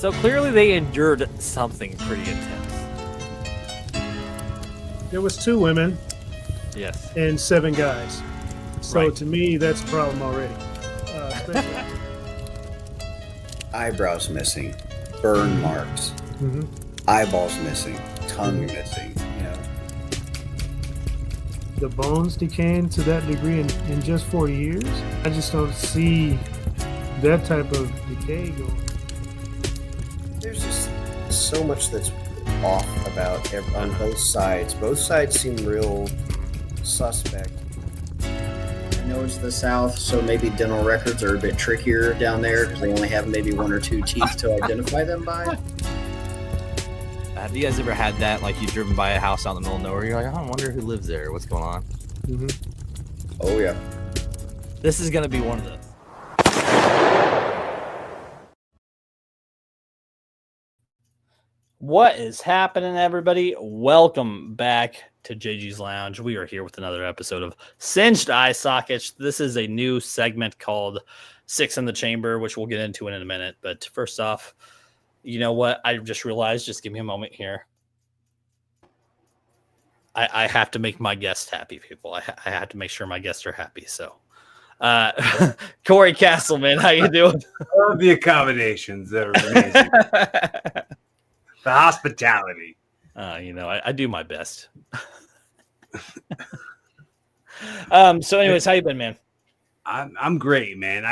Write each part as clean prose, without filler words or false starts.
So clearly they endured something pretty intense. There was 2 women Yes. and 7 guys. So Right. to me, that's a problem already. Especially- Eyebrows missing, burn marks, Mhm. eyeballs missing, tongue missing. The bones decaying to that degree in just 40 years. I just don't see that type of decay going. There's just so much that's off about on both sides. Both sides seem real suspect. I know it's the South, so maybe dental records are a bit trickier down there because they only have maybe 1 or 2 teeth to identify them by. Have you guys ever had that? Like you've driven by a house out in the middle of nowhere, you're like, I wonder who lives there. What's going on? Mm-hmm. Oh yeah. This is going to be one of those. What is happening, everybody? Welcome back to JG's Lounge. We are here with another episode of Singed Eye Sockets. This is a new segment called Six in the Chamber, which we'll get into in a minute. But first off, you know what? I just realized, just give me a moment here. I have to make my guests happy, people. I have to make sure my guests are happy. So, Corey Castleman, how you doing? Love the accommodations. They're amazing. The hospitality. I do my best. So anyways, how you been, man? I'm great, man.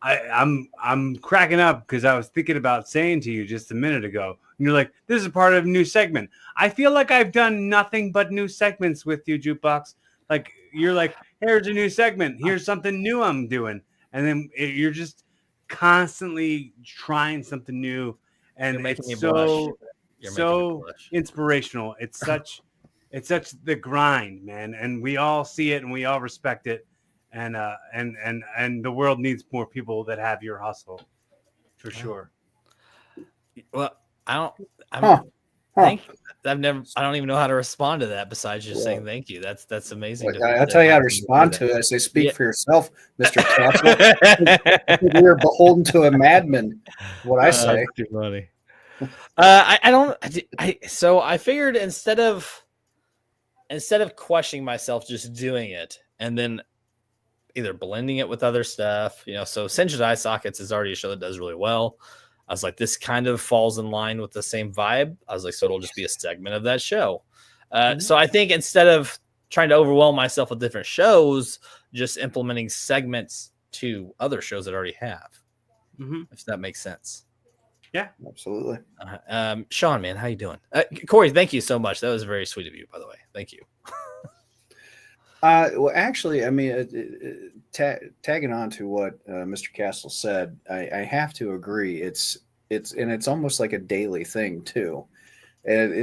I'm cracking up because I was thinking about saying to you just a minute ago, and you're like, this is part of a new segment. I feel like I've done nothing but new segments with you, Jukebox. Like, you're like, here's a new segment. Here's something new I'm doing. And then you're just constantly trying something new. And it's so inspirational. It's such the grind, man. And we all see it and we all respect it. And the world needs more people that have your hustle, for sure. Well, I don't even know how to respond to that besides just saying thank you. That's amazing. I'll tell you how to respond to it. I say, speak for yourself, Mr. Castle. We are beholden to a madman. What I say. Too funny. So I figured instead of questioning myself, just doing it and then either blending it with other stuff, so Singed Eye Sockets is already a show that does really well. I was like, this kind of falls in line with the same vibe. I was like, so it'll just be a segment of that show. So I think instead of trying to overwhelm myself with different shows, just implementing segments to other shows that I already have, if that makes sense. Yeah, absolutely. Sean, man, how you doing? Corey, thank you so much. That was very sweet of you, by the way. Thank you. Well, actually, I mean, tagging on to what Mr. Castle said, I have to agree. It's almost like a daily thing too. And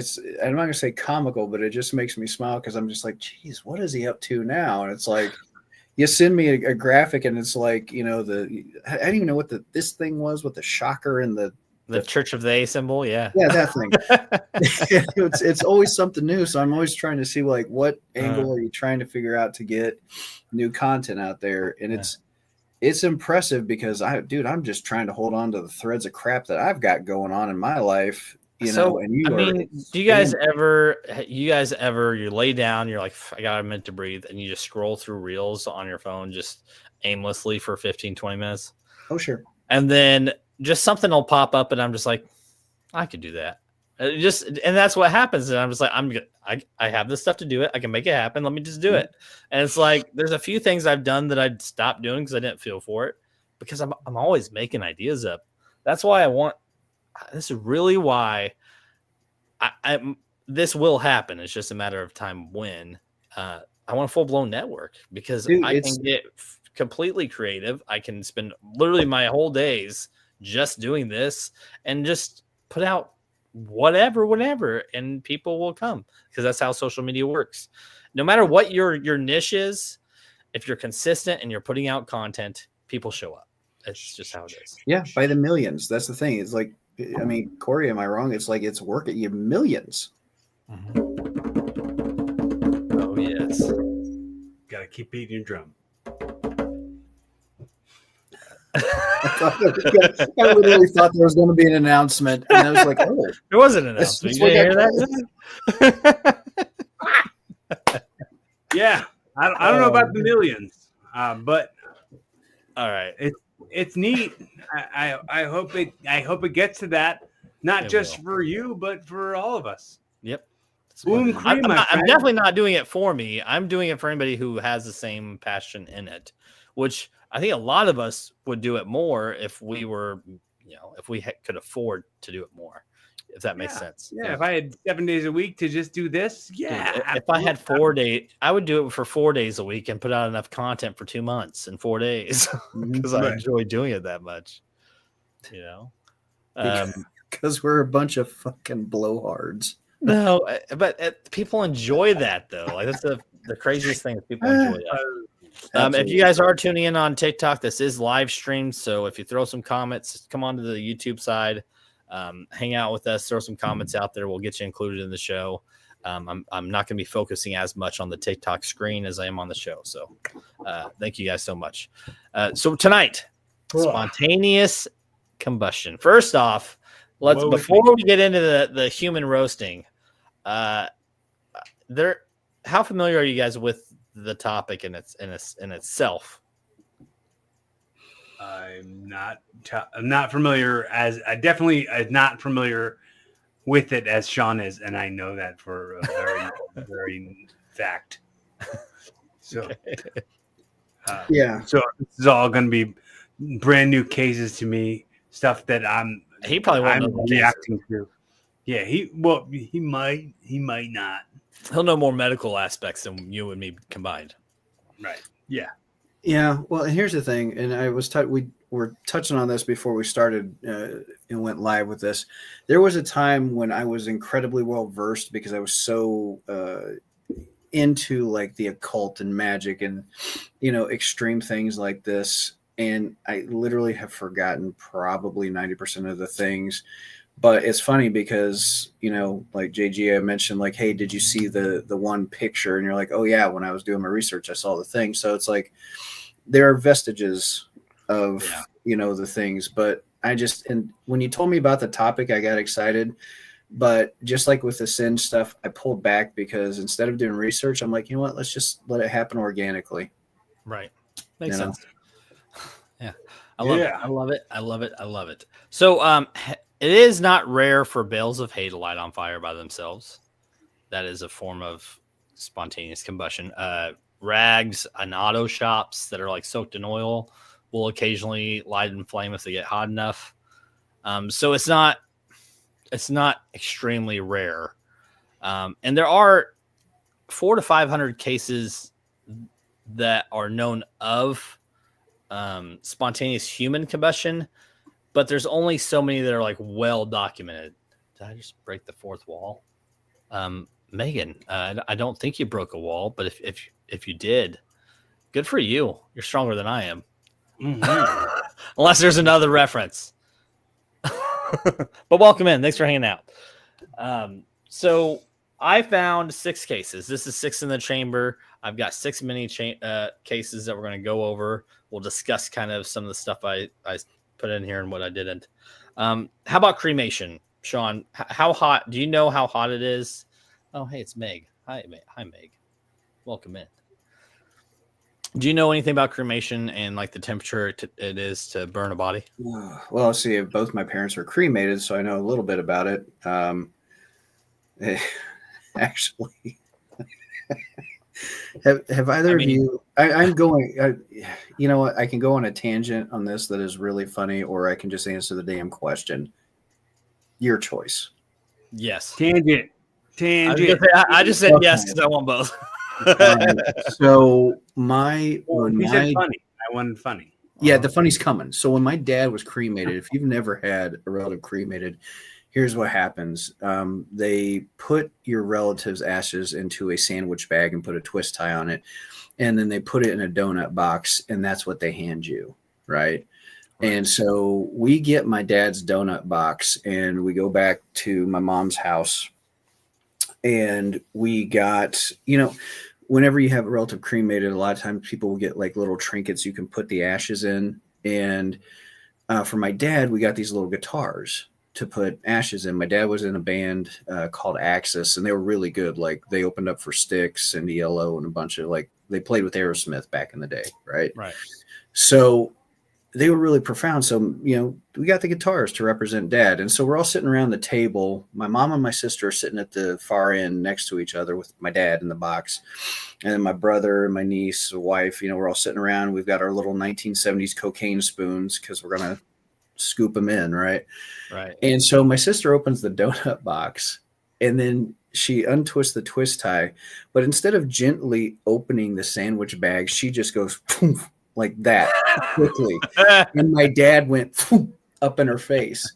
I'm not gonna say comical, but it just makes me smile because I'm just like, geez, what is he up to now? And it's like, you send me a graphic, and it's like, I don't even know what this thing was with the shocker and the Church of the A symbol, yeah, that thing. it's always something new, so I'm always trying to see like what angle are you trying to figure out to get new content out there, and it's impressive because I'm just trying to hold on to the threads of crap that I've got going on in my life, And do you guys ever you lay down, you're like, I got a minute to breathe, and you just scroll through reels on your phone just aimlessly for 15-20 minutes? Oh sure. And then just something will pop up, and I'm just like, I could do that. And that's what happens. And I'm just like, I have this stuff to do it. I can make it happen. Let me just do it. And it's like, there's a few things I've done that I'd stopped doing because I didn't feel for it, because I'm always making ideas up. That's why this is really why this will happen. It's just a matter of time when. I want a full-blown network because I can get completely creative. I can spend literally my whole days just doing this and just put out whatever, and people will come, because that's how social media works. No matter what your niche is, if you're consistent and you're putting out content, people show up. It's just how it is. Yeah, by the millions. That's the thing. It's like, I mean, Corey, am I wrong? It's like it's working. You have millions. Oh yes. Gotta keep beating your drum. I literally thought there was going to be an announcement, and I was like, "Oh, There was an That's- announcement. that's You didn't hear what that? Yeah, I don't know about the millions, but All right. it's neat. I hope it gets to that, not It just will. for you, but for all of us. Yep. Boom cream, my I'm friend. definitely not doing it for me. I'm doing it for anybody who has the same passion in it, which I think a lot of us would do it more if we were, if we could afford to do it more, if that makes sense. Yeah, if I had 7 days a week to just do this, Dude, yeah. if I had 4 days, I would do it for 4 days a week and put out enough content for 2 months and 4 days because I Right. enjoy doing it that much. because we're a bunch of fucking blowhards." No, but people enjoy that though. Like that's the craziest thing is people enjoy that. If you guys are tuning in on TikTok, this is live streamed. So if you throw some comments, come onto the YouTube side, hang out with us, throw some comments out there. We'll get you included in the show. I'm not going to be focusing as much on the TikTok screen as I am on the show. So thank you guys so much. So tonight, spontaneous combustion. First off, before we get into the human roasting, how familiar are you guys with the topic in itself? I'm not familiar not familiar with it as Sean is, and I know that for a very very fact. So Yeah. So this is all going to be brand new cases to me, stuff that He probably won't know the reacting to. Yeah, he might not. He'll know more medical aspects than you and me combined. Right. Yeah. Yeah, well, and here's the thing, and we were touching on this before we started and went live with this. There was a time when I was incredibly well versed because I was so into like the occult and magic and extreme things like this, and I literally have forgotten probably 90% of the things. But it's funny because, like JG, I mentioned, like, hey, did you see the one picture? And you're like, oh, yeah, when I was doing my research, I saw the thing. So it's like there are vestiges of, the things. But and when you told me about the topic, I got excited. But just like with the sin stuff, I pulled back because instead of doing research, I'm like, you know what? Let's just let it happen organically. Right. Makes You know? sense. Yeah. I love it. I love it. I love it. I love it. So, it is not rare for bales of hay to light on fire by themselves. That is a form of spontaneous combustion. Rags and auto shops that are like soaked in oil will occasionally light in flame if they get hot enough. So it's not extremely rare. And there are 400 to 500 cases that are known of spontaneous human combustion. But there's only so many that are like well documented. Did I just break the fourth wall? Megan, I don't think you broke a wall, but if you did, good for you. You're stronger than I am. Mm-hmm. Unless there's another reference. But welcome in. Thanks for hanging out. So I found 6 cases. This is 6 in the chamber. I've got 6 mini cases that we're going to go over. We'll discuss kind of some of the stuff I put in here and what I didn't. How about cremation, Sean? How hot? Do you know how hot it is? Oh, hey, it's Meg. Hi, Meg. Welcome in. Do you know anything about cremation and like the temperature it is to burn a body? Well, see, both my parents were cremated, so I know a little bit about it. Actually, have either of you? I'm going. You know what? I can go on a tangent on this that is really funny, or I can just answer the damn question. Your choice. Yes. Tangent. I just said yes because I want both. So you said funny. I wanted funny. Yeah, the funny's coming. So when my dad was cremated, if you've never had a relative cremated, here's what happens. They put your relative's ashes into a sandwich bag and put a twist tie on it. And then they put it in a donut box, and that's what they hand you, right? And so we get my dad's donut box, and we go back to my mom's house, and we got, whenever you have a relative cremated, a lot of times people will get like little trinkets you can put the ashes in, And for my dad, we got these little guitars to put ashes in. My dad was in a band called Axis, and they were really good. Like they opened up for Styx and ELO and a bunch of they played with Aerosmith back in the day, right? Right. So they were really profound. So, we got the guitars to represent Dad. And so we're all sitting around the table. My mom and my sister are sitting at the far end next to each other with my dad in the box. And then my brother and my niece, wife, we're all sitting around. We've got our little 1970s cocaine spoons because we're going to scoop them in, right? Right. And so my sister opens the donut box, and then she untwists the twist tie. But instead of gently opening the sandwich bag, she just goes poof, like that quickly. And my dad went poof, up in her face.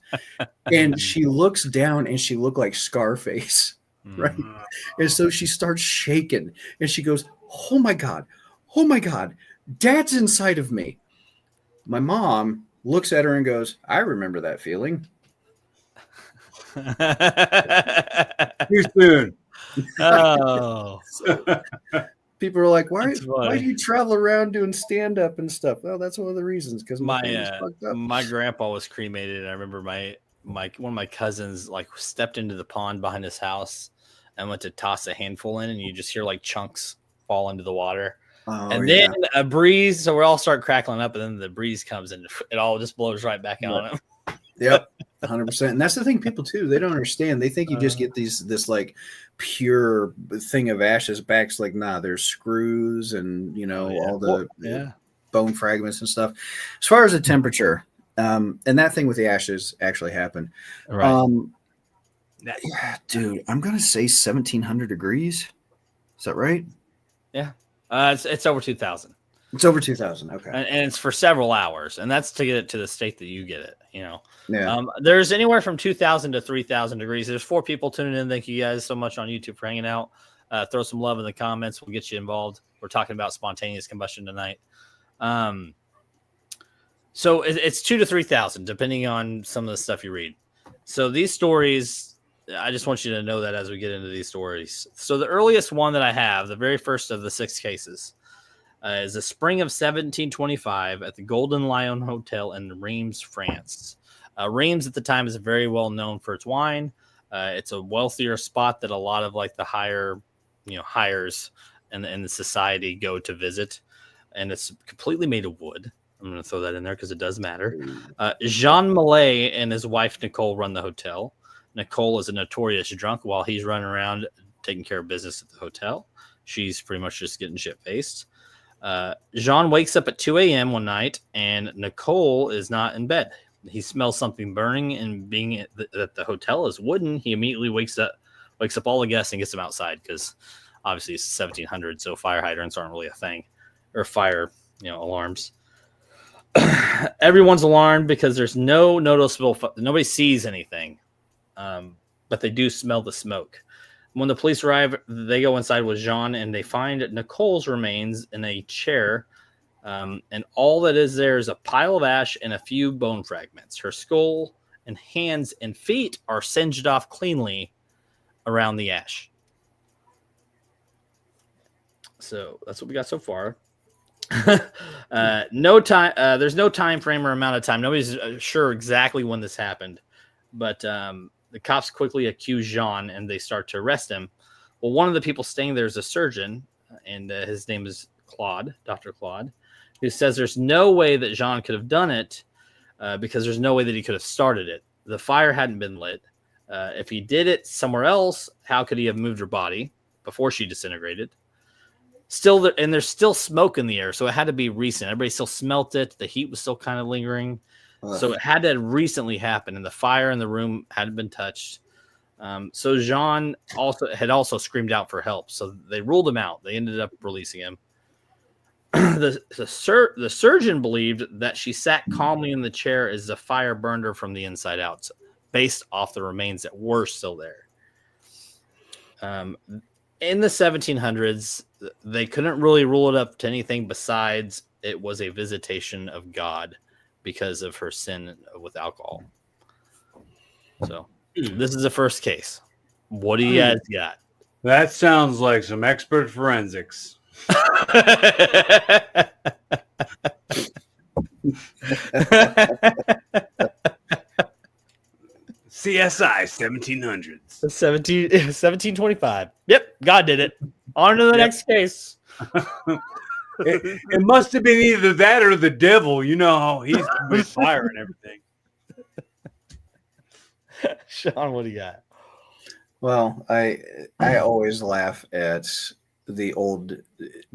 And she looks down and she looked like Scarface, right? And so she starts shaking and she goes, oh my God, Dad's inside of me. My mom looks at her and goes, I remember that feeling. Too soon. Oh. People are like, why do you travel around doing stand-up and stuff? Well, that's one of the reasons, because my grandpa was cremated, and I remember my one of my cousins stepped into the pond behind his house and went to toss a handful in, and you just hear chunks fall into the water. And then a breeze, so we all start crackling up, and then the breeze comes and it all just blows right back on him. Yep, 100%. And that's the thing, people too, they don't understand. They think you just get this pure thing of ashes back. It's nah, there's screws and all the bone fragments and stuff. As far as the temperature, and that thing with the ashes actually happened. Right. Yeah, dude, I'm gonna say 1700 degrees. Is that right? Yeah. It's over 2,000. It's over 2,000. Okay. And it's for several hours, and that's to get it to the state that you get it. Yeah. There's anywhere from 2,000 to 3,000 degrees. There's 4 people tuning in. Thank you guys so much on YouTube for hanging out. Throw some love in the comments. We'll get you involved. We're talking about spontaneous combustion tonight. So it's 2,000 to 3,000, depending on some of the stuff you read. So these stories, I just want you to know that as we get into these stories. So the earliest one that I have, the very first of the 6 cases, is the spring of 1725 at the Golden Lion Hotel in Reims, France. Reims at the time is very well known for its wine. It's a wealthier spot that a lot of the higher, hires in the society go to visit, and it's completely made of wood. I'm going to throw that in there because it does matter. Jean Millet and his wife Nicole run the hotel. Nicole is a notorious drunk while he's running around taking care of business at the hotel. She's pretty much just getting shit-faced. Jean wakes up at 2 a.m. one night, and Nicole is not in bed. He smells something burning, and being that the hotel is wooden, he immediately wakes up all the guests and gets them outside because obviously it's 1700, so fire hydrants aren't really a thing, or fire alarms. Everyone's alarmed because there's no noticeable. Nobody sees anything, but they do smell the smoke. When the police arrive, they go inside with Jean, and they find Nicole's remains in a chair. And all that is there is a pile of ash and a few bone fragments. Her skull and hands and feet are singed off cleanly around the ash. So that's what we got so far. No time. There's no time frame or amount of time. Nobody's sure exactly when this happened, but the cops quickly accuse Jean and they start to arrest him. Well, one of the people staying there is a surgeon, and his name is Claude, Dr. Claude, who says there's no way that Jean could have done it because there's no way that he could have started it. The fire hadn't been lit. If he did it somewhere else, how could he have moved her body before she disintegrated? And there's still smoke in the air, so it had to be recent. Everybody still smelt it. The heat was still kind of lingering. So it had to recently happen, and the fire in the room hadn't been touched. So Jean had also screamed out for help. So they ruled him out. They ended up releasing him. The surgeon believed that she sat calmly in the chair as the fire burned her from the inside out, based off the remains that were still there. In the 1700s, they couldn't really rule it up to anything besides it was a visitation of God because of her sin with alcohol. So this is the first case. What do you guys got? That sounds like some expert forensics. CSI 1700s. 1725. Yep, God did it. On to the next case. It must have been either that or the devil. You know how he's with fire and everything. Sean, what do you got? Well, I always laugh at the old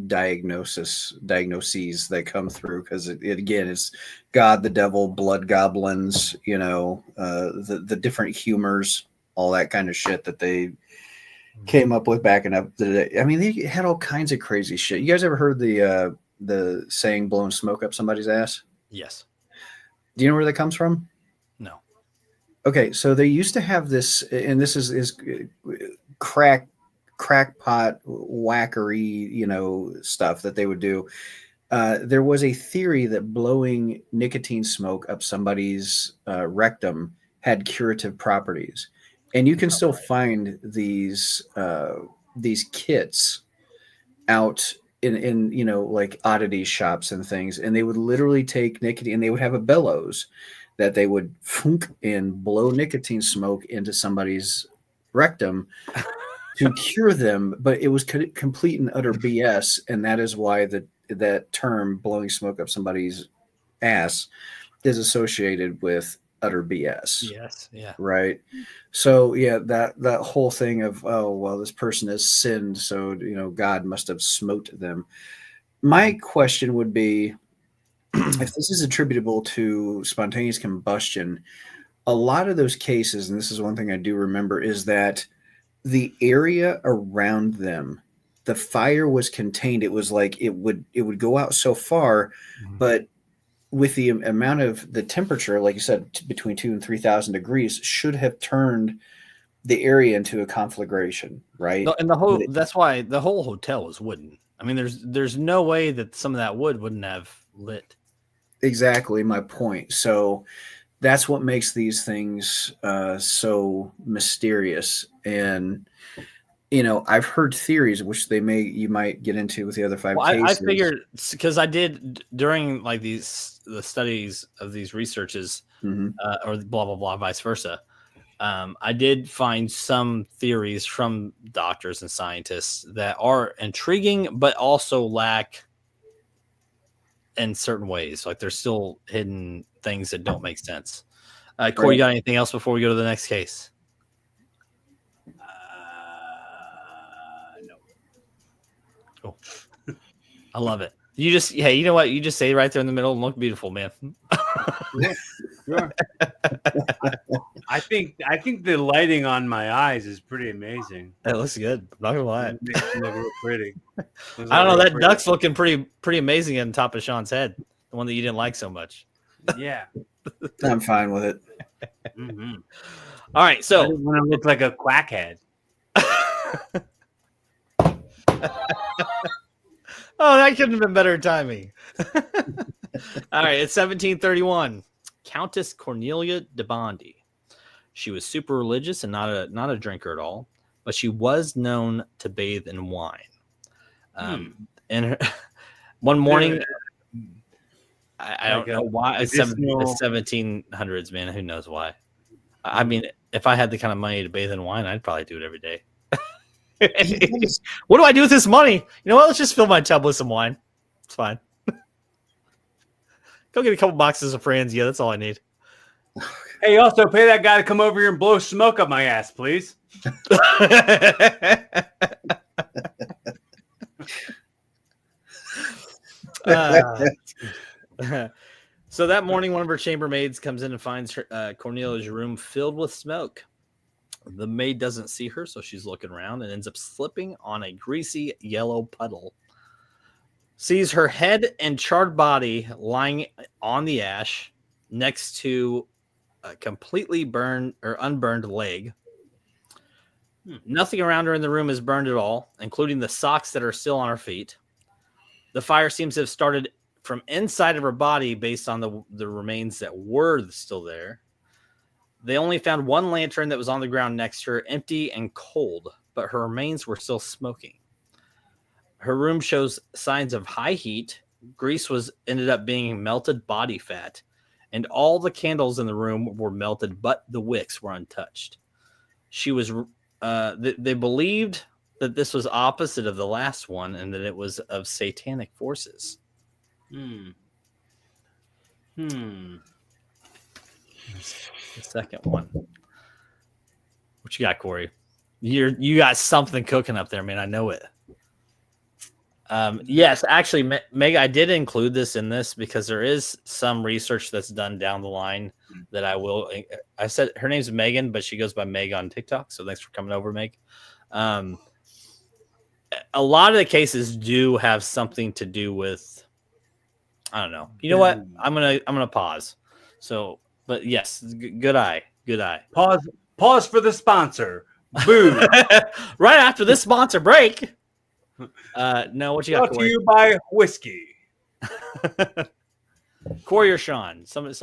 diagnoses that come through because again it's God, the devil, blood goblins, the different humors, all that kind of shit that they came up with back in up the day. I mean, they had all kinds of crazy shit. You guys ever heard the saying "blowing smoke up somebody's ass"? Yes. Do you know where that comes from? No. Okay, so they used to have this, and this is crackpot whackery, stuff that they would do. There was a theory that blowing nicotine smoke up somebody's rectum had curative properties, and you can still find these kits out in like oddity shops and things, and they would literally take nicotine, and they would have a bellows that they would funk and blow nicotine smoke into somebody's rectum to cure them, but it was complete and utter BS, and that is why that term "blowing smoke up somebody's ass" is associated with utter BS. Yes, yeah. Right. So yeah, that whole thing of, oh well, this person has sinned, so God must have smote them. My question would be, if this is attributable to spontaneous combustion, a lot of those cases, and this is one thing I do remember, is that the area around them, the fire was contained. It was like it would go out so far, but with the amount of the temperature, like you said, between 2,000 and 3,000 degrees, should have turned the area into a conflagration, right? And that's why the whole hotel was wooden. I mean, there's no way that some of that wood wouldn't have lit. Exactly my point. So that's what makes these things so mysterious. And I've heard theories, which you might get into with the other five cases. I figured, because I did during like the studies of these researches, or blah blah blah, vice versa. I did find some theories from doctors and scientists that are intriguing, but also lack in certain ways. Like there's still hidden things that don't make sense. Corey, you got anything else before we go to the next case? No. Oh, I love it. You just, hey, you know what? You just say right there in the middle and look beautiful, man. Yeah, sure. I think the lighting on my eyes is pretty amazing. That looks good. I'm not gonna lie. It makes it look real pretty. I don't know. That duck's looking pretty amazing on top of Sean's head. The one that you didn't like so much. Yeah. I'm fine with it. Mm-hmm. All right. So I want to look like a quackhead. Oh, that couldn't have been better timing. All right. It's 1731. Countess Cornelia de Bondy. She was super religious and not a drinker at all, but she was known to bathe in wine. And one morning, I don't know why. It's 1700s, man. Who knows why? I mean, if I had the kind of money to bathe in wine, I'd probably do it every day. What do I do with this money? You know what? Let's just fill my tub with some wine. It's fine. Go get a couple boxes of Franz. Yeah, that's all I need. Hey, also pay that guy to come over here and blow smoke up my ass, please. So that morning, one of her chambermaids comes in and finds Cornelia's room filled with smoke. The maid doesn't see her, so she's looking around and ends up slipping on a greasy yellow puddle. Sees her head and charred body lying on the ash next to a completely burned or unburned leg. Nothing around her in the room is burned at all, including the socks that are still on her feet. The fire seems to have started from inside of her body based on the remains that were still there. They only found one lantern that was on the ground next to her, empty and cold, but her remains were still smoking. Her room shows signs of high heat, grease was ended up being melted body fat, and all the candles in the room were melted, but the wicks were untouched. She was. They believed that this was opposite of the last one, and that it was of satanic forces. The second one. What you got, Corey? You got something cooking up there, man. I know it. Yes, actually, Meg, I did include this in this because there is some research that's done down the line that I said her name's Megan, but she goes by Meg on TikTok. So thanks for coming over, Meg. A lot of the cases do have something to do with, I don't know. You know what? I'm gonna pause. So, but yes, good eye. Pause for the sponsor. Boo. Right after this sponsor break. No, what you got? Brought to you by whiskey. Corey or Sean? Somebody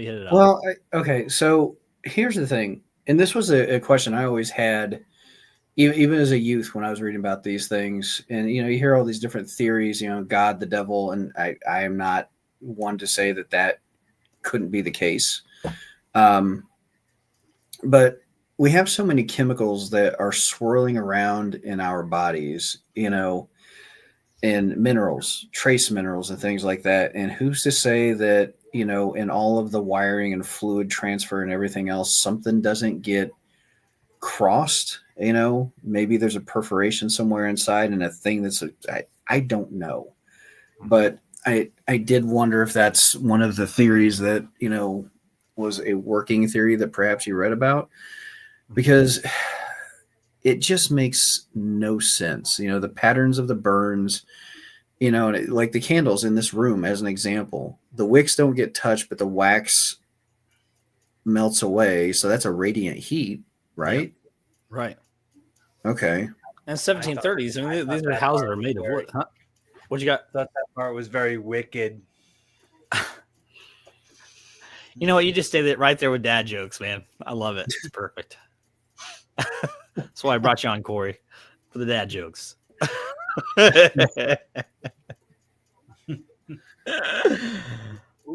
hit it up. Well, okay. So here's the thing, and this was a question I always had, even as a youth when I was reading about these things. And you hear all these different theories. God, the devil, and I am not one to say that couldn't be the case. But we have so many chemicals that are swirling around in our bodies, and minerals, trace minerals and things like that. And who's to say that, in all of the wiring and fluid transfer and everything else, something doesn't get crossed, maybe there's a perforation somewhere inside and a thing I don't know. But I did wonder if that's one of the theories that, was a working theory that perhaps you read about. Because it just makes no sense. The patterns of the burns, like the candles in this room, as an example, the wicks don't get touched, but the wax melts away. So that's a radiant heat, right? Yep. Right. Okay. And 1730s. I mean, these are houses that are made of wood. Huh? What you got? I thought that part was very wicked. You know what? You just stayed it right there with dad jokes, man. I love it. It's perfect. That's why I brought you on, Corey, for the dad jokes. All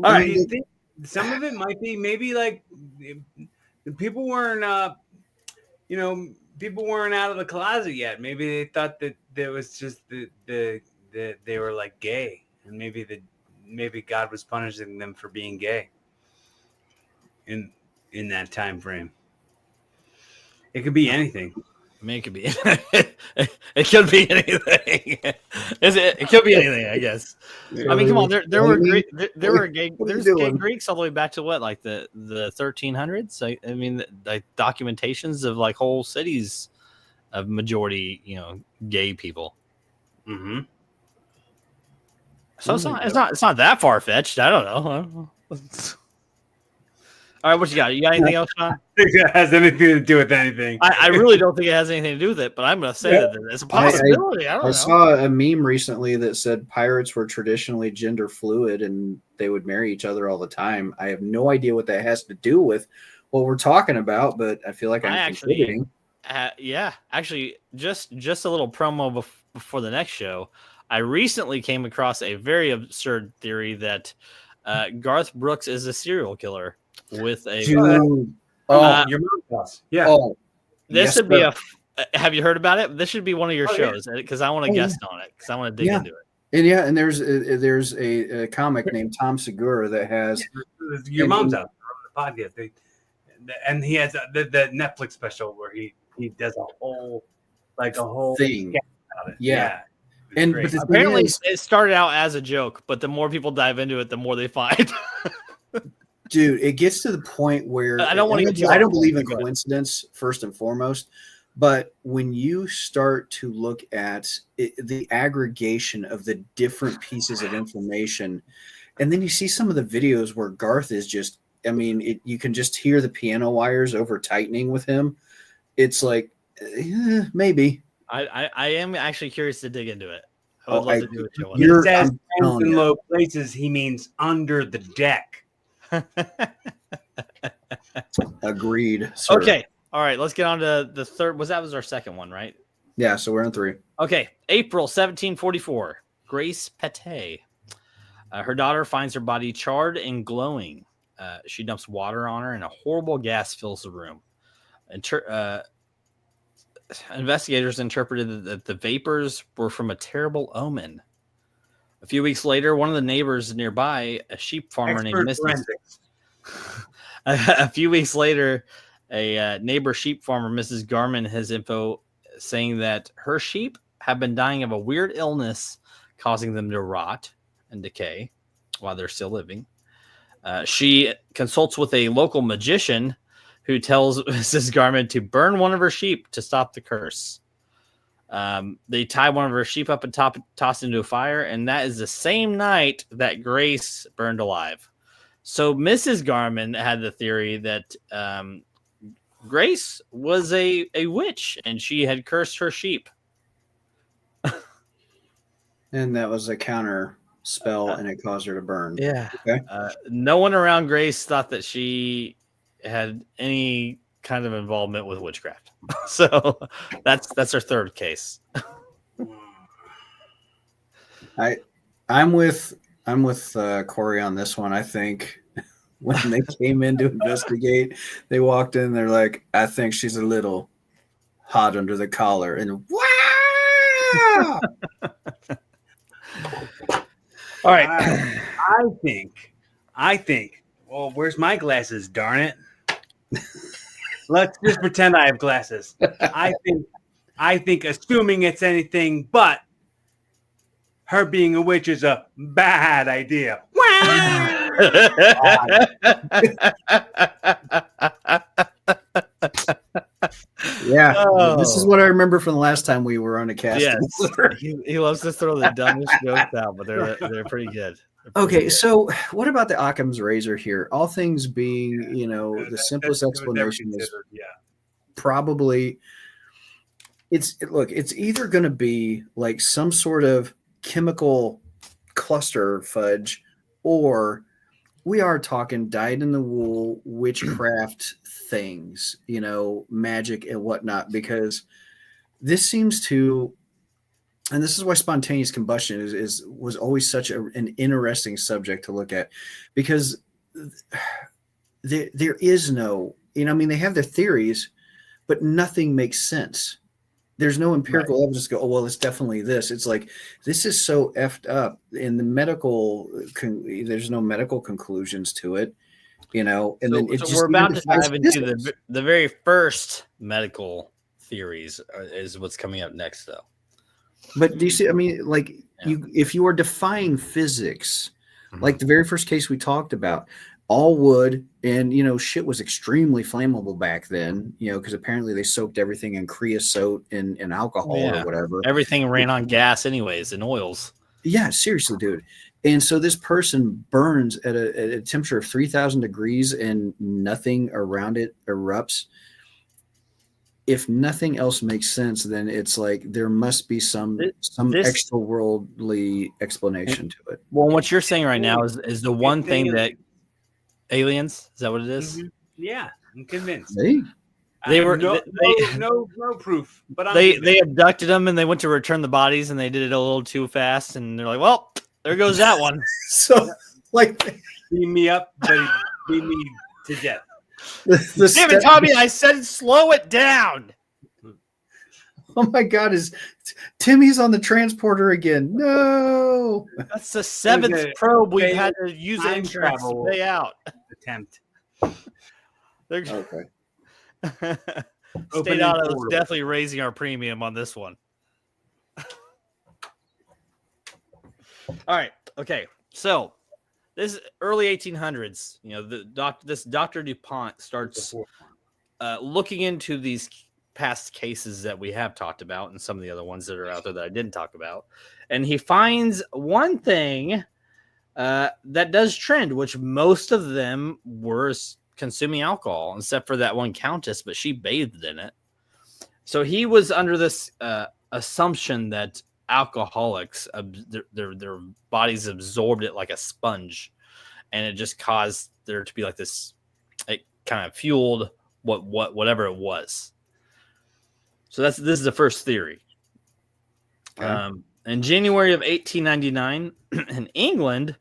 right. You think some of it might be maybe like people weren't, people weren't out of the closet yet. Maybe they thought that there was just the they were like gay, and maybe God was punishing them for being gay in that time frame. It could be anything. I mean, it could be. It could be anything. It could be anything, I guess. I mean, come on. There were gay Greeks all the way back to what, like the 1300s. I mean, like documentations of like whole cities of majority, gay people. Mm-hmm. So it's not that far fetched. I don't know. All right, what you got? You got anything else, Sean? I think it has anything to do with anything. I really don't think it has anything to do with it, but I'm going to say that it's a possibility. I don't know. I saw a meme recently that said pirates were traditionally gender fluid and they would marry each other all the time. I have no idea what that has to do with what we're talking about, but I feel like I'm contributing. Actually, just a little promo before the next show. I recently came across a very absurd theory that Garth Brooks is a serial killer. With a your mom's house. Yeah. Oh, this should be have you heard about it? This should be one of your shows because I want to guest on it because I want to dig into it. And there's a comic named Tom Segura that has your mom's house on the podcast. And he has the Netflix special where he does a whole thing about it. Yeah. And but apparently it started out as a joke, but the more people dive into it, the more they find. Dude, it gets to the point where I don't believe in coincidence, first and foremost, but when you start to look at the aggregation of the different pieces of information, and then you see some of the videos where Garth is just, you can just hear the piano wires over tightening with him. It's like, maybe. I am actually curious to dig into it. I would love to do it. He says in low places, he means under the deck. Agreed, sir. Okay. All right. Let's get on to the third. Was our second one, right? Yeah. So we're on 3. Okay. April 1744. Grace Pate. Her daughter finds her body charred and glowing. She dumps water on her, and a horrible gas fills the room. Investigators interpreted that the vapors were from a terrible omen. A few weeks later, one of the neighbors nearby, a sheep farmer named Mrs. A few weeks later, a neighbor sheep farmer, Mrs. Garman, has info saying that her sheep have been dying of a weird illness, causing them to rot and decay while they're still living. She consults with a local magician who tells Mrs. Garman to burn one of her sheep to stop the curse. They tie one of her sheep up and toss it into a fire, and that is the same night that Grace burned alive. So Mrs. Garman had the theory that Grace was a witch, and she had cursed her sheep. And that was a counter spell, and it caused her to burn. Yeah. Okay. No one around Grace thought that she had any kind of involvement with witchcraft. So that's her third case. I'm with Corey on this one. I think when they came in to investigate, they walked in. They're like, "I think she's a little hot under the collar," and wow. All right. I think. Well, where's my glasses? Darn it! Let's just pretend I have glasses. I think, assuming it's anything but her being a witch is a bad idea. Yeah, this is what I remember from the last time we were on a cast. Yes, he loves to throw the dumbest jokes out, but they're pretty good. Okay, so what about the Occam's razor here? All things being, the simplest explanation is probably it's either going to be like some sort of chemical cluster fudge, or we are talking dyed in the wool witchcraft things, magic and whatnot, because this seems to, and this is why spontaneous combustion was always such an interesting subject to look at, because there is no, they have their theories, but nothing makes sense. There's no empirical evidence to go, oh, well, it's definitely this. It's like, this is so effed up in the medical, there's no medical conclusions to it, and then it just, we're about to dive into the very first medical theories is what's coming up next, though. But do you see, if you are defying physics, like the very first case we talked about, all wood, and shit was extremely flammable back then, because apparently they soaked everything in creosote and alcohol or whatever. Everything ran on gas anyways and oils. Yeah, seriously, dude. And so this person burns at a temperature of 3,000 degrees and nothing around it erupts. If nothing else makes sense, then it's like there must be some extra worldly explanation to it. Well, what you're saying right now is the one thing that aliens, is that what it is? Mm-hmm. Yeah, I'm convinced. They were no proof, but they abducted them and they went to return the bodies and they did it a little too fast and they're like, well, there goes that one. So beam me up, but beam me to death. Damn it, Tommy! I said slow it down. Oh my God! Is Timmy's on the transporter again? No, that's the seventh probe we've had to use insurance to pay out. Attempt. Okay. State Auto is definitely raising our premium on this one. All right. Okay. So this is early 1800s. This Dr. DuPont starts looking into these past cases that we have talked about and some of the other ones that are out there that I didn't talk about. And he finds one thing that does trend, which most of them were consuming alcohol, except for that one countess, but she bathed in it. So he was under this assumption that alcoholics, their bodies absorbed it like a sponge, and it just caused there to be like this, it kind of fueled whatever it was. So this is the first theory. Okay. In January of 1899 in England,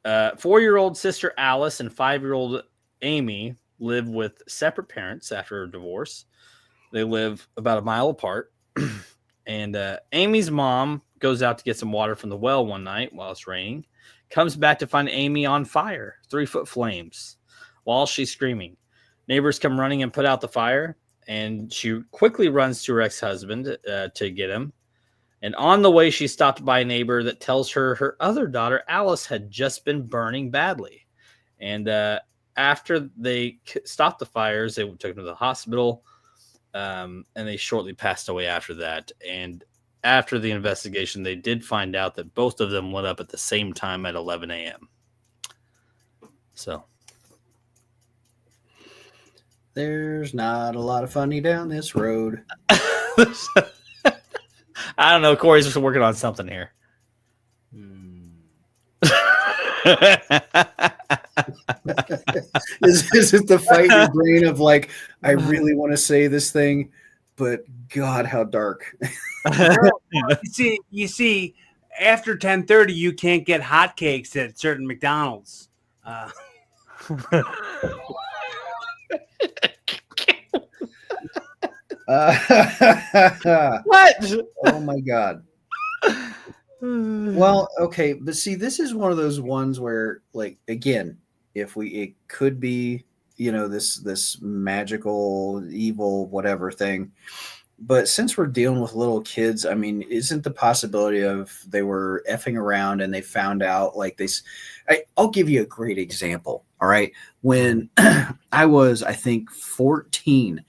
4-year-old sister Alice and 5-year-old Amy live with separate parents after a divorce. They live about a mile apart. And Amy's mom goes out to get some water from the well one night while it's raining. Comes back to find Amy on fire, 3-foot flames, while she's screaming. Neighbors come running and put out the fire, and she quickly runs to her ex-husband to get him. And on the way, she's stopped by a neighbor that tells her her other daughter, Alice, had just been burning badly. And after they stopped the fires, they took them to the hospital, and they shortly passed away after that. And after the investigation, they did find out that both of them went up at the same time at 11 a.m. So There's not a lot of funny down this road. I don't know. Corey's just working on something here. Is it the fight in your brain of like, I really want to say this thing, but God, how dark. You see, after 10:30, you can't get hotcakes at certain McDonald's. What? Oh my God. Well, okay, but see, this is one of those ones where, like, again, it could be, this magical, evil, whatever thing. But since we're dealing with little kids, I mean, isn't the possibility of they were effing around and they found out like this? I'll give you a great example. All right. When I was, I think, 14,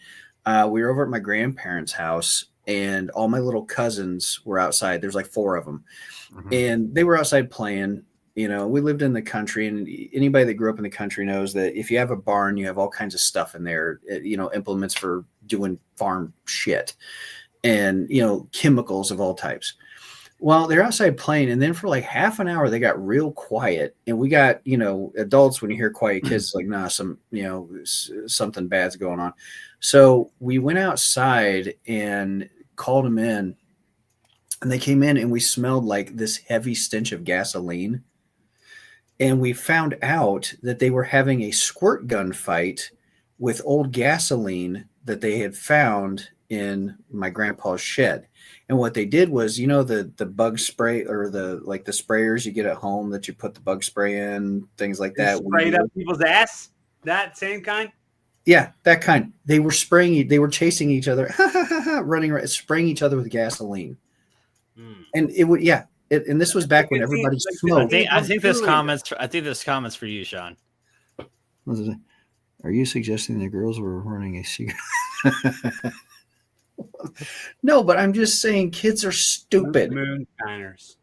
we were over at my grandparents' house and all my little cousins were outside. There's like 4 of them. Mm-hmm. And they were outside playing. We lived in the country, and anybody that grew up in the country knows that if you have a barn, you have all kinds of stuff in there, implements for doing farm shit and, chemicals of all types. Well, they're outside playing, and then for like half an hour, they got real quiet. And we got, adults, when you hear quiet kids, like, nah, something bad's going on. So we went outside and called them in, and they came in, and we smelled like this heavy stench of gasoline. And we found out that they were having a squirt gun fight with old gasoline that they had found in my grandpa's shed. And what they did was, the bug spray, or the sprayers you get at home that you put the bug spray in, things like that. Sprayed up people's ass? That same kind? Yeah, that kind. They were chasing each other, running around, spraying each other with gasoline. And it would, yeah. And this was back when everybody smoked. I think this comments for you, Sean. Are you suggesting the girls were running a cigarette? No, but I'm just saying kids are stupid. Moonshiners.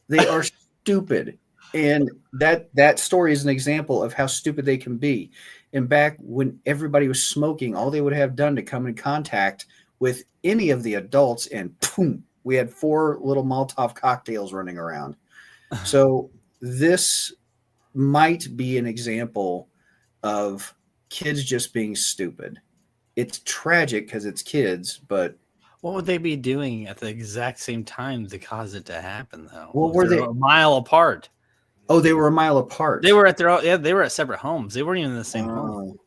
They are stupid. And that story is an example of how stupid they can be. And back when everybody was smoking, all they would have done to come in contact with any of the adults, and boom, we had 4 little Molotov cocktails running around. So this might be an example of kids just being stupid. It's tragic because it's kids, but what would they be doing at the exact same time to cause it to happen, though? Well, were they a mile apart? Oh, they were a mile apart. They were at they were at separate homes. They weren't even in the same home.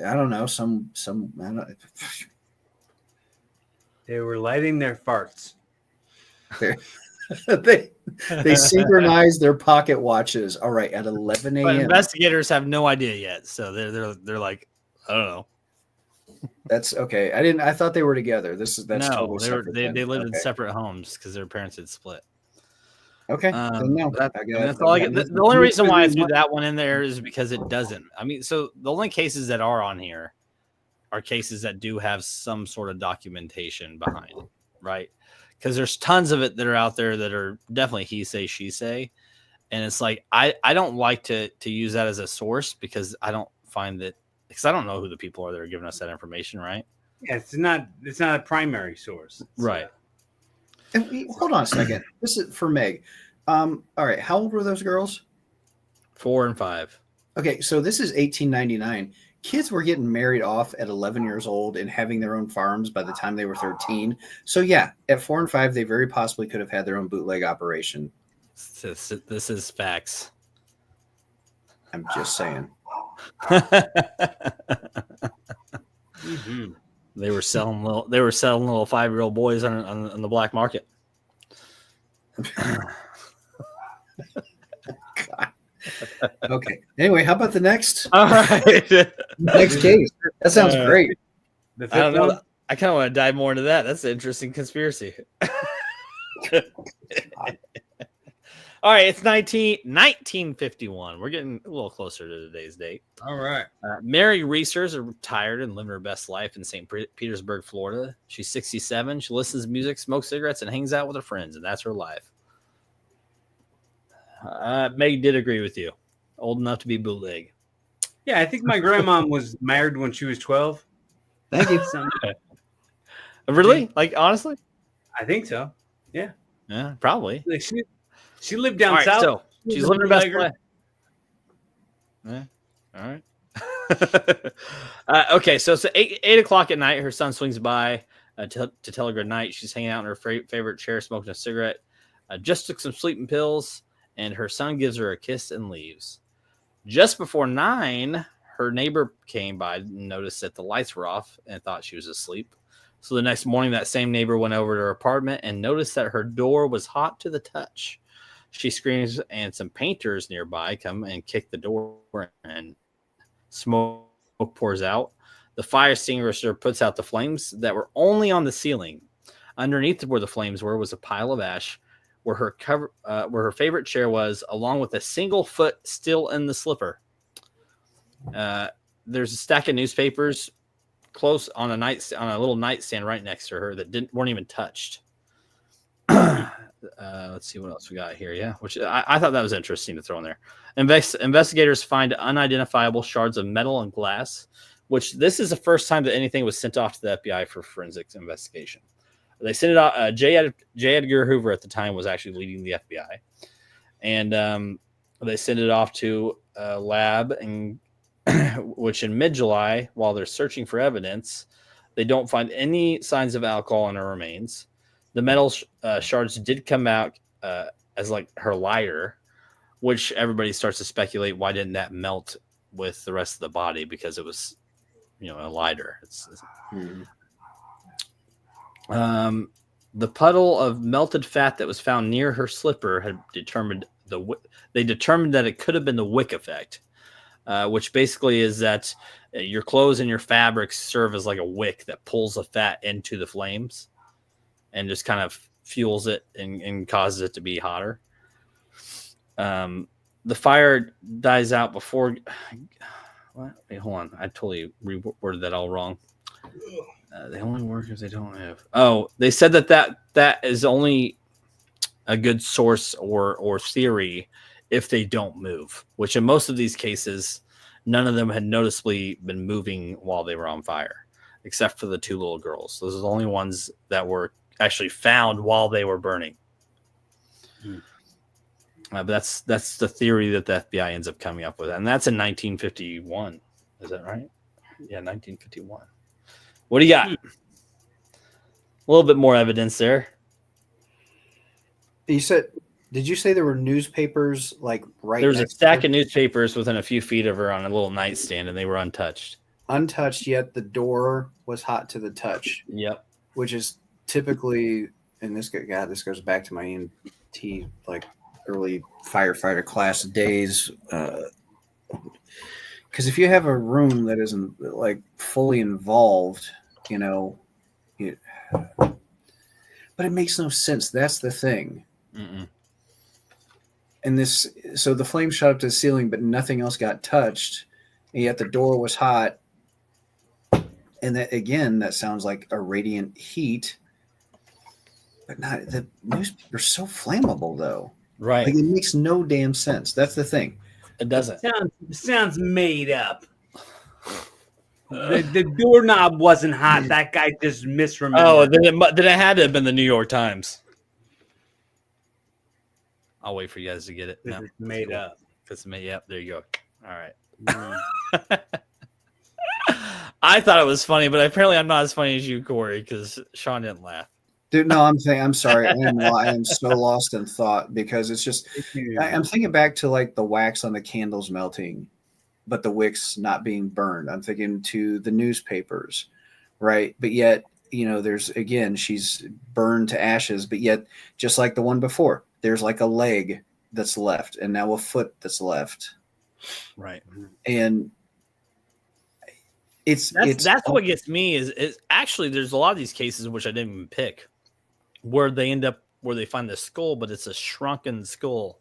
I don't know. Some I don't, They were lighting their farts. they synchronized their pocket watches. All right, at 11 a.m. But investigators have no idea yet, so they're like, I don't know. That's okay. I thought they were together. That's totally separate. They lived in separate homes because their parents had split. Okay. No, that's all I get. The only reason why I threw that one in there is because it doesn't. I mean, so the only cases that are on here are cases that do have some sort of documentation behind it, right? Because there's tons of it that are out there that are definitely he say, she say. And it's like, I don't like to use that as a source because I don't find that, because I don't know who the people are that are giving us that information, right? Yeah, it's not a primary source. Right. And hold on a second. This is for Meg. All right. How old were those girls? 4 and 5. Okay. So this is 1899. Kids were getting married off at 11 years old and having their own farms by the time they were 13. So yeah, at 4 and 5, they very possibly could have had their own bootleg operation. This is facts. I'm just saying. Mhm. They were selling little 5-year-old boys on the black market. God. Okay. Anyway, how about the next All right. next case? That sounds great. The I don't fifth know. one? I kind of want to dive more into that. That's an interesting conspiracy. All right, it's 1951. We're getting a little closer to today's date. All right. Mary Reeser is retired and living her best life in St. Petersburg, Florida. She's 67. She listens to music, smokes cigarettes, and hangs out with her friends, and that's her life. Meg did agree with you. Old enough to be bootleg. Yeah, I think my grandma was married when she was 12. Thank you. Really? Like, honestly? I think so. Yeah, probably. Like she lived down All right, south. so she's living her best bootlegger. life. Yeah. All right. Okay, so it's 8 o'clock at night. Her son swings by to tell her good night. She's hanging out in her favorite chair, smoking a cigarette. Just took some sleeping pills, and her son gives her a kiss and leaves. Just before 9, her neighbor came by and noticed that the lights were off and thought she was asleep. So the next morning, that same neighbor went over to her apartment and noticed that her door was hot to the touch. She screams, and some painters nearby come and kick the door, and smoke pours out. The fire extinguisher puts out the flames that were only on the ceiling. Underneath where the flames were was a pile of ash, where her favorite chair was, along with a single foot still in the slipper. There's a stack of newspapers close on a little nightstand right next to her that weren't even touched. Let's see what else we got here. Yeah, which I thought that was interesting to throw in there. Investigators find unidentifiable shards of metal and glass, which this is the first time that anything was sent off to the FBI for forensics investigation. They sent it out. J. Edgar Hoover at the time was actually leading the FBI, and they sent it off to a lab, and which in mid-July, while they're searching for evidence, they don't find any signs of alcohol in her remains. The metal shards did come out as like her lighter, which everybody starts to speculate, why didn't that melt with the rest of the body, because it was, a lighter. The puddle of melted fat that was found near her slipper had determined that it could have been the wick effect, which basically is that your clothes and your fabrics serve as like a wick that pulls the fat into the flames and just kind of fuels it and causes it to be hotter. The fire dies out before. What? Wait, hold on. I totally reworded that all wrong. They only work if they don't have. Oh, they said that is only a good source or theory if they don't move, which in most of these cases, none of them had noticeably been moving while they were on fire, except for the 2 little girls. Those are the only ones that were actually found while they were burning. But that's the theory that the FBI ends up coming up with, and that's in 1951. Is that right? Yeah, 1951. What do you got? A little bit more evidence there. Did you say there were newspapers like right? There was a stack of newspapers within a few feet of her on a little nightstand, and they were untouched. Untouched, yet the door was hot to the touch. Yep. Which is typically, and this goes back to my EMT, like early firefighter class days. Because if you have a room that isn't like fully involved, but it makes no sense. That's the thing. Mm-mm. And so the flame shot up to the ceiling, but nothing else got touched, and yet the door was hot. And that sounds like a radiant heat, but not the newspaper's so flammable though. Right. Like it makes no damn sense. That's the thing. It doesn't. Sounds made up. The doorknob wasn't hot. That guy just misremembered. Oh, then it had to have been the New York Times. I'll wait for you guys to get it. No, it's made up. It's made. Yep, there you go. All right. I thought it was funny, but apparently I'm not as funny as you, Corey, because Sean didn't laugh. Dude, no, I'm sorry. I am so lost in thought because it's just I'm thinking back to like the wax on the candles melting, but the wicks not being burned. I'm thinking to the newspapers, right? But yet, there's again, she's burned to ashes, but yet, just like the one before, there's like a leg that's left, and now a foot that's left, Right. and That's what gets me is actually there's a lot of these cases which I didn't even pick, where they find the skull, but it's a shrunken skull,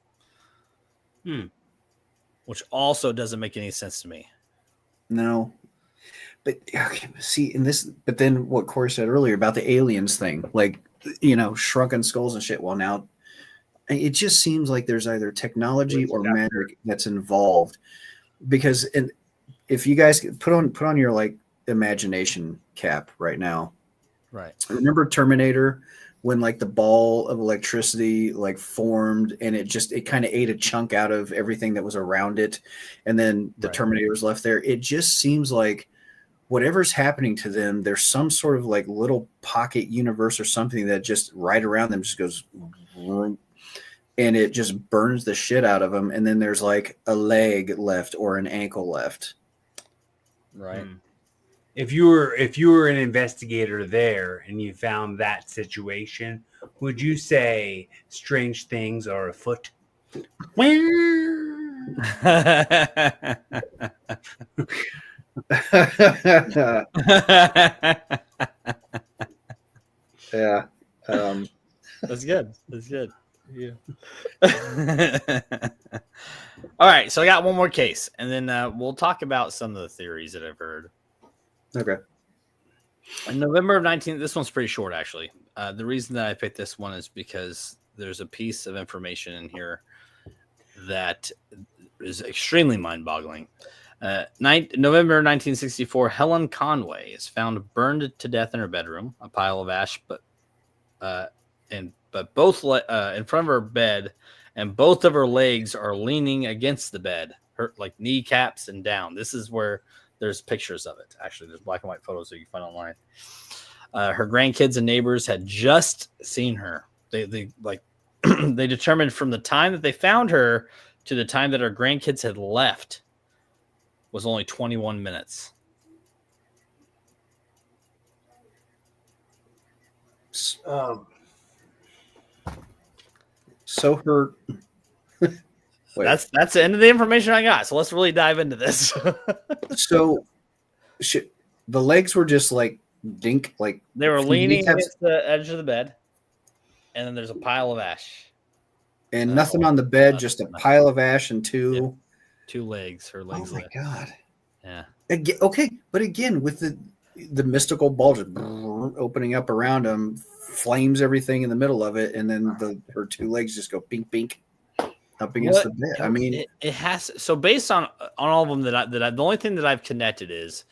which also doesn't make any sense to me. No, but okay, see, but then what Corey said earlier about the aliens thing, like shrunken skulls and shit. Well, now it just seems like there's either technology or magic that's involved, because if you guys put on your like imagination cap right now, right? Remember Terminator, when like the ball of electricity like formed and it kind of ate a chunk out of everything that was around it, and then the Terminator was left there. It just seems like whatever's happening to them, there's some sort of like little pocket universe or something that just right around them just goes and it just burns the shit out of them, and then there's like a leg left or an ankle left. Right. If you were an investigator there and you found that situation, would you say strange things are afoot? Yeah. That's good. That's good. Yeah. All right. So I got one more case, and then we'll talk about some of the theories that I've heard. Okay. In November of 19, this one's pretty short, actually. The reason that I picked this one is because there's a piece of information in here that is extremely mind-boggling. November 1964, Helen Conway is found burned to death in her bedroom, a pile of ash, but both in front of her bed, and both of her legs are leaning against the bed, her like kneecaps and down. This is where there's pictures of it. Actually, there's black and white photos that you can find online. Her grandkids and neighbors had just seen her. They like they determined from the time that they found her to the time that her grandkids had left was only 21 minutes. So her that's the end of the information I got. So let's really dive into this. So the legs were just like dink, like they were leaning against the edge of the bed, and then there's a pile of ash. And nothing on the bed, just a pile of ash and two legs. Her legs. Oh my god! Yeah. Again, okay, but again, with the mystical bulge opening up around them, flames everything in the middle of it, and then her two legs just go bink bink up against the bed. I mean, it has. So based on all of them that I the only thing that I've connected is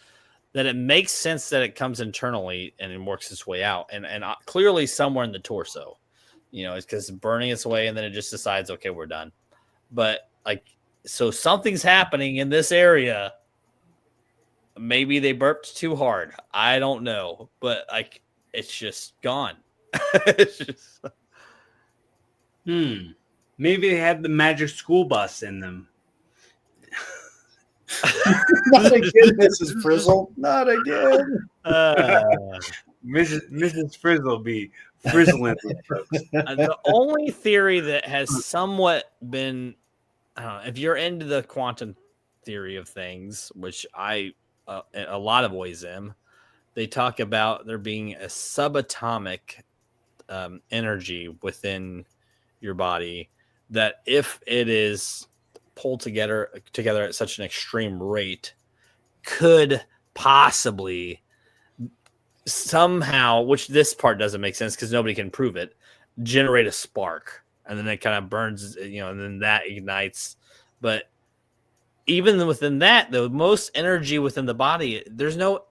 that it makes sense that it comes internally and it works its way out, and clearly somewhere in the torso. It's because it's burning its way, and then it just decides, okay, we're done. But so something's happening in this area. Maybe they burped too hard. I don't know, but it's just gone. It's just... Maybe they had the magic school bus in them. Not again, Mrs. Frizzle. Not again. Mrs. Frizzle be frizzling. The only theory that has somewhat been, I don't know, if you're into the quantum theory of things, which I a lot of ways am, they talk about there being a subatomic energy within your body that if it is pulled together at such an extreme rate could possibly somehow, which this part doesn't make sense because nobody can prove it, generate a spark, and then it kind of burns, and then that ignites. But even within that, the most energy within the body, there's no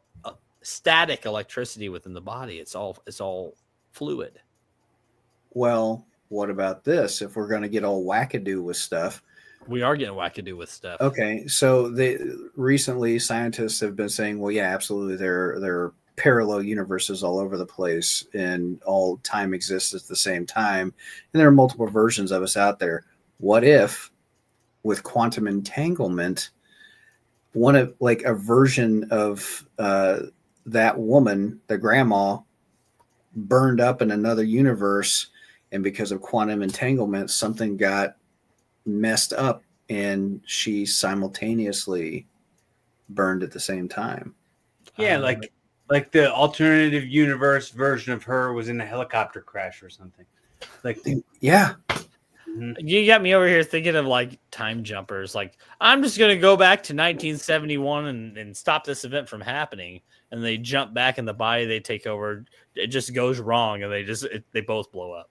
static electricity within the body. It's all fluid. Well, what about this? If we're going to get all wackadoo with stuff, we are getting wackadoo with stuff. Okay, so recently scientists have been saying, well, yeah, absolutely, there are parallel universes all over the place, and all time exists at the same time, and there are multiple versions of us out there. What if, with quantum entanglement, one of like a version of that woman, the grandma, burned up in another universe, and because of quantum entanglement, something got messed up, and she simultaneously burned at the same time. Yeah, like the alternative universe version of her was in a helicopter crash or something. Like, Yeah. You got me over here thinking of like time jumpers. Like, I'm just going to go back to 1971 and stop this event from happening. And they jump back in the body they take over. It just goes wrong, and they both blow up.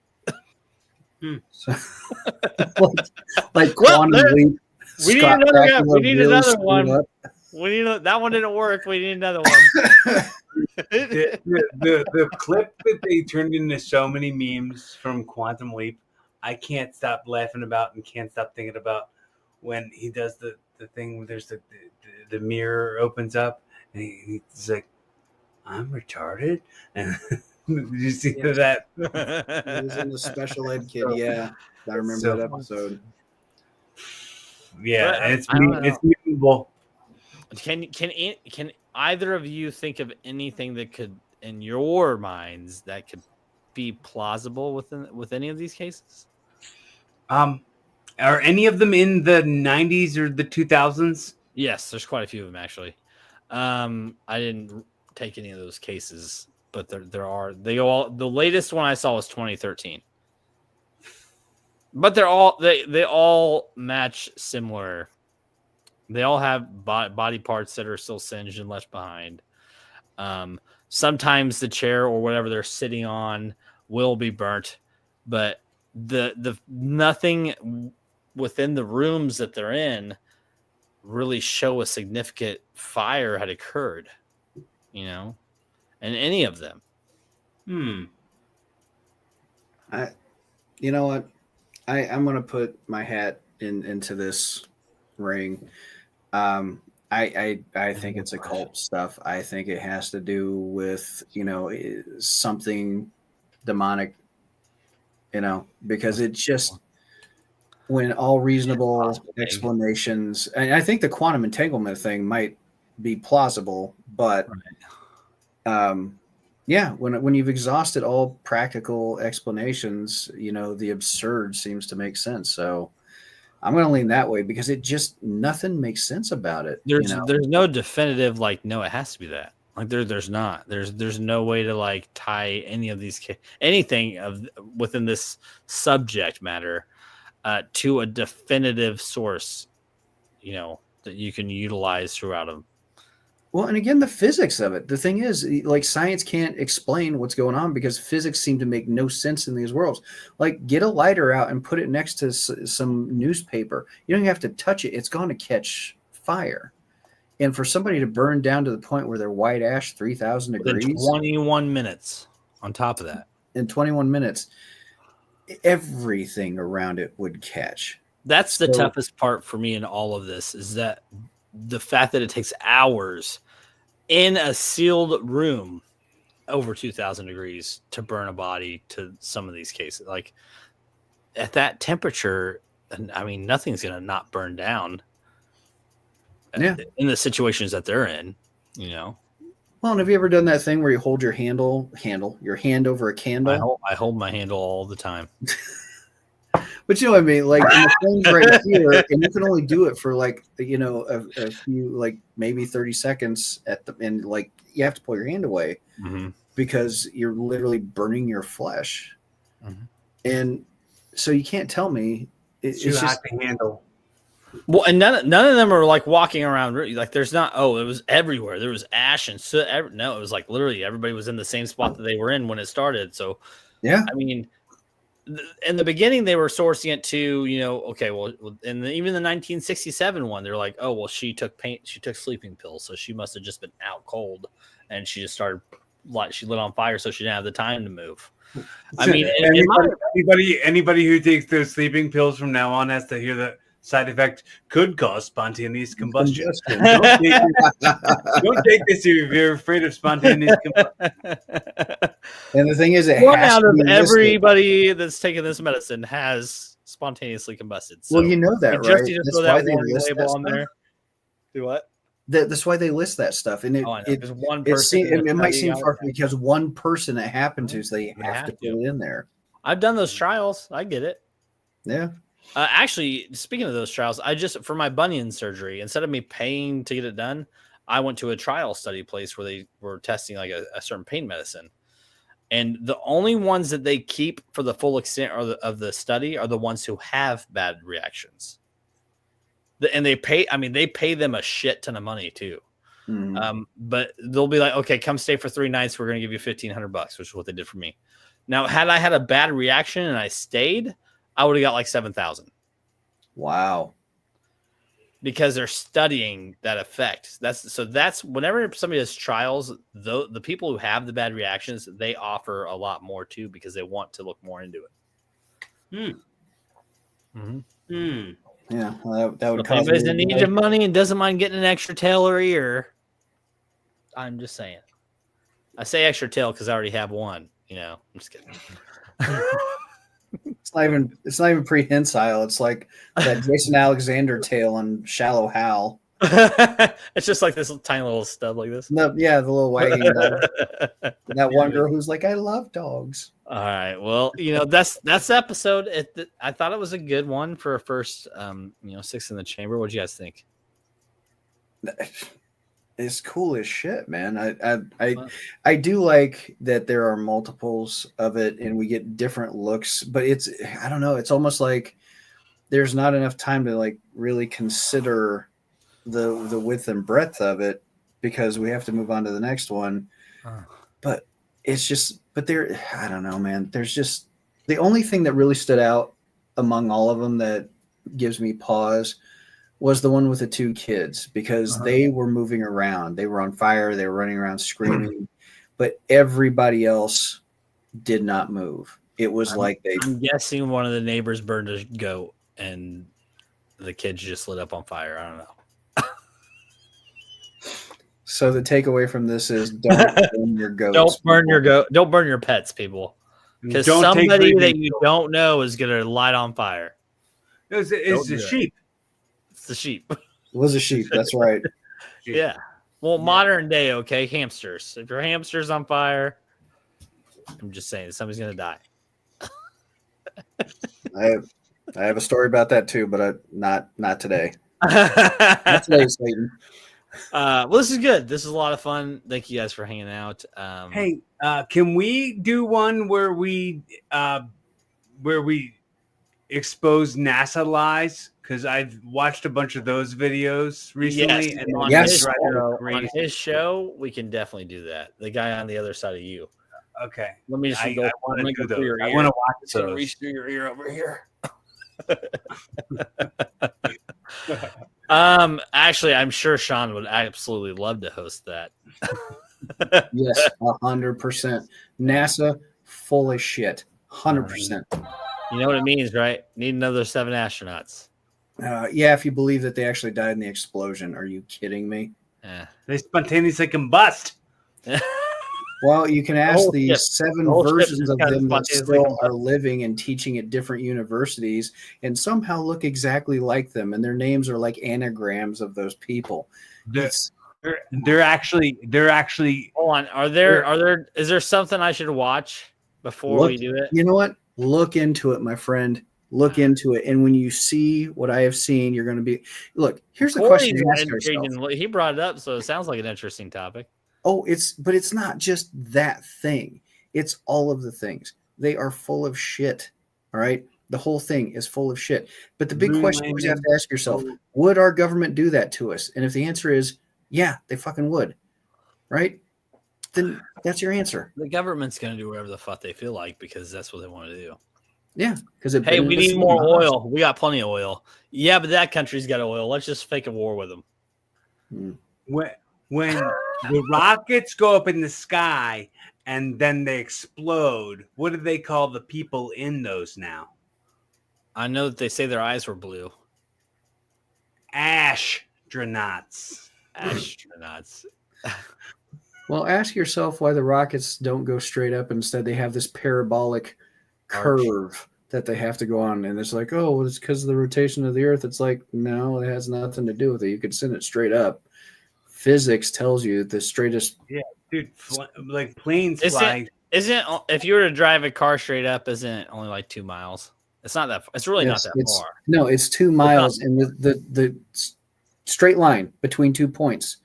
So, like Well, quantum leap. we need Scott another. Bakula We need really another screwed one. up. That one didn't work. We need another one. the clip that they turned into so many memes from Quantum Leap, I can't stop laughing about and can't stop thinking about when he does the thing where there's the mirror opens up and he's like, I'm retarded. And did you see that? He was in the special ed kid. Yeah, I remember so that episode. Yeah, But and it's I memeable. Can either of you think of anything that could, in your minds, that could be plausible with any of these cases? Are any of them in the 90s or the 2000s? Yes, there's quite a few of them actually. I didn't take any of those cases, but there are. The latest one I saw was 2013. But they all match similar. They all have body parts that are still singed and left behind. Sometimes the chair or whatever they're sitting on will be burnt, but the nothing within the rooms that they're in really show a significant fire had occurred, in any of them. You know what? I'm going to put my hat into this ring. I think it's occult stuff. I think it has to do with, something demonic, because it just, when all reasonable explanations, and I think the quantum entanglement thing might be plausible, but yeah, when you've exhausted all practical explanations, the absurd seems to make sense. So I'm going to lean that way because it just, nothing makes sense about it. There's no definitive, no, it has to be that. There's not. There's no way to tie any of these anything within this subject matter to a definitive source, that you can utilize throughout them. Well, and again, the physics of it. The thing is, science can't explain what's going on because physics seem to make no sense in these worlds. Get a lighter out and put it next to some newspaper. You don't have to touch it. It's going to catch fire. And for somebody to burn down to the point where they're white ash 3,000 degrees. In 21 minutes on top of that. In 21 minutes, everything around it would catch. That's the toughest part for me in all of this, is that the fact that it takes hours in a sealed room over 2,000 degrees to burn a body to some of these cases. At that temperature, nothing's going to not burn down. Yeah. In the situations that they're in, Well, and have you ever done that thing where you hold your hand over a candle? I hold my handle all the time. But you know what I mean? And the thing's right here, and you can only do it for a few, maybe 30 seconds and you have to pull your hand away because you're literally burning your flesh. Mm-hmm. And so you can't tell me it's just to handle. Well, and none of them are walking around. There's not. Oh, it was everywhere. There was ash and soot. No, it was literally everybody was in the same spot that they were in when it started. So, yeah. In the beginning, they were sourcing it to, okay, well, and even the 1967 one, they're like, oh, well, she took sleeping pills, so she must have just been out cold, and she just started, she lit on fire, so she didn't have the time to move. Anybody who takes those sleeping pills from now on has to hear the side effect could cause spontaneous combustion. Combustion. Don't take this if you're afraid of spontaneous combustion. And the thing is, it One has out to of be listed. everybody that's taking this medicine has spontaneously combusted. So Well, you know that, just right? need to That's throw why that they warning list label that on stuff. there. Do what? That's why they list that stuff, and Oh, I know. Because one person. it might seem far because one person it happened to, so they They have have to put to. it in there. I've done those trials. I get it. Yeah. Actually, speaking of those trials, I just for my bunion surgery, instead of me paying to get it done, I went to a trial study place where they were testing like a certain pain medicine. And the only ones that they keep for the full extent of the study are the ones who have bad reactions. And they pay, I mean, they pay them a shit ton of money too. Mhm. But they'll be like, okay, come stay for 3 nights. We're going to give you $1,500, which is what they did for me. Now, had I had a bad reaction and I stayed, I would have got like 7,000 Wow. because they're studying that effect. That's whenever somebody does trials, the people who have the bad reactions, they offer a lot more too because they want to look more into it. Yeah, well, that would If cause anybody's me in to need be of money and doesn't mind getting an extra tail or ear, I'm just saying. I say extra tail because I already have one. You know, I'm just kidding. It's not even prehensile. It's like that Jason Alexander tail on Shallow Hal. It's just like this tiny little stub like this. No, yeah, the little wagging dog. That one girl who's like, I love dogs. All right. Well, you know, that's the episode. I thought it was a good one for a first, Six in the Chamber. What do you guys think? It's cool as shit, man. I do like that there are multiples of it and we get different looks, but I don't know, it's almost like there's not enough time to like really consider the width and breadth of it because we have to move on to the next one. But I don't know, man. There's just the only thing that really stood out among all of them that gives me pause was the one with the 2 kids because they were moving around. They were on fire. They were running around screaming, but everybody else did not move. It was I'm guessing one of the neighbors burned a goat and the kids just lit up on fire. I don't know. So the takeaway from this is don't burn your goats. Don't burn your goat. Don't burn your pets, people. Because somebody that you don't know is going to light on fire. It's the sheep. It's the sheep. It was a sheep. That's right. Yeah. Well, modern day, okay, hamsters. If your hamster's on fire, I'm just saying somebody's going to die. I have a story about that too, but not today. Not today, Satan. Well, this is good. This is a lot of fun. Thank you guys for hanging out. Hey, can we do one where we expose NASA lies? Because I've watched a bunch of those videos recently, yes, and on his show, we can definitely do that. The guy on the other side of you. Okay, let me just I want to do those. I want to watch those. Reach through your ear over here. Actually, I'm sure Sean would absolutely love to host that. Yes, 100%. NASA full of shit. 100%. You know what it means, right? Need another 7 astronauts. Yeah, if you believe that they actually died in the explosion. Are you kidding me? Yeah. They spontaneously combust. Well, you can ask the ship. 7 The versions of them that spontaneously still are living and teaching at different universities and somehow look exactly like them. And their names are like anagrams of those people. They're actually. Hold on. Is there something I should watch before we do it? You know what? Look into it, my friend. Look into it. And when you see what I have seen, you're going to be, look, here's the question you ask yourself. He brought it up, so it sounds like an interesting topic. Oh, but it's not just that thing. It's all of the things. They are full of shit. All right. The whole thing is full of shit. But the big question you have to ask yourself, would our government do that to us? And if the answer is, yeah, they fucking would. Right. Then that's your answer. The government's going to do whatever the fuck they feel like because that's what they want to do. Yeah. Because hey, we need more oil. We got plenty of oil. Yeah, but that country's got oil. Let's just fake a war with them. When the rockets go up in the sky and then they explode, what do they call the people in those now? I know that they say their eyes were blue. astronauts. Astronauts. Well, ask yourself why the rockets don't go straight up. Instead, they have this parabolic curve that they have to go on. And it's like, oh, well, it's because of the rotation of the Earth. It's like, no, it has nothing to do with it. You could send it straight up. Physics tells you the straightest. Yeah, dude, like planes fly. Isn't if you were to drive a car straight up, isn't it only like 2 miles? It's not that. It's really not that far. No, it's 2 miles, and the straight line between 2 points.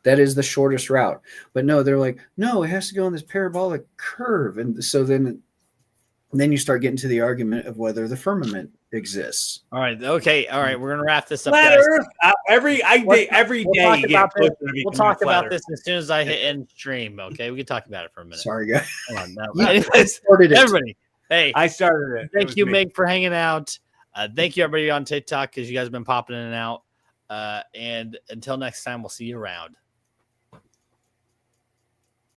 That is the shortest route. But no, they're like, no, it has to go on this parabolic curve, and so then you start getting to the argument of whether the firmament exists. All right. Okay. All right. We're gonna wrap this up. Flat Guys. Earth. Every day you get closer to becoming We'll talk a flat about Earth. this as soon as I hit end stream. Okay, we can talk about it for a minute. Sorry, guys. Hold on. No. You Anyways, started it. everybody. Hey, I started it. It thank was you, me. Meg, for hanging out. Thank you, everybody on TikTok, because you guys have been popping in and out. And until next time, we'll see you around.